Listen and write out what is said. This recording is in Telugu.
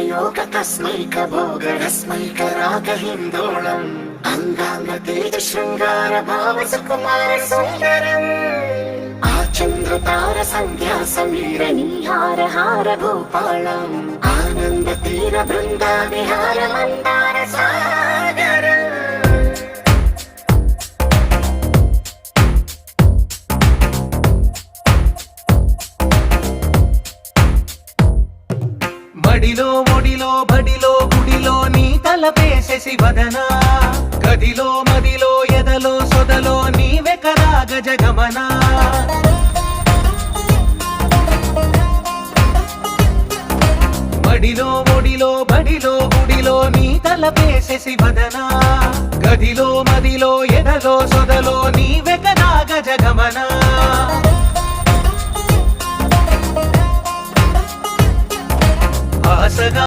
योग तस्मैक भोगरस्मैक रागहिन्दोळम् अंगांग तेज शृंगार भाव सुकुमार सुंदरम् आचंद्र तार संध्या समीर नीहार हार भूपालम् आनंद तीर बृंदा विहार मंदार सागर మడిలో ఒడిలో బడిలో గుడిలో నీ తలపేసేసి వదనా గదిలో మదిలో ఎదలో సొదలో నీవే కదా గజగమనా మడిలో ఒడిలో బడిలో గుడిలో నీ తలపేసేసి వదనా గదిలో మదిలో ఎదలో సొదలో నీవే కదా గజగమనా ఆసగా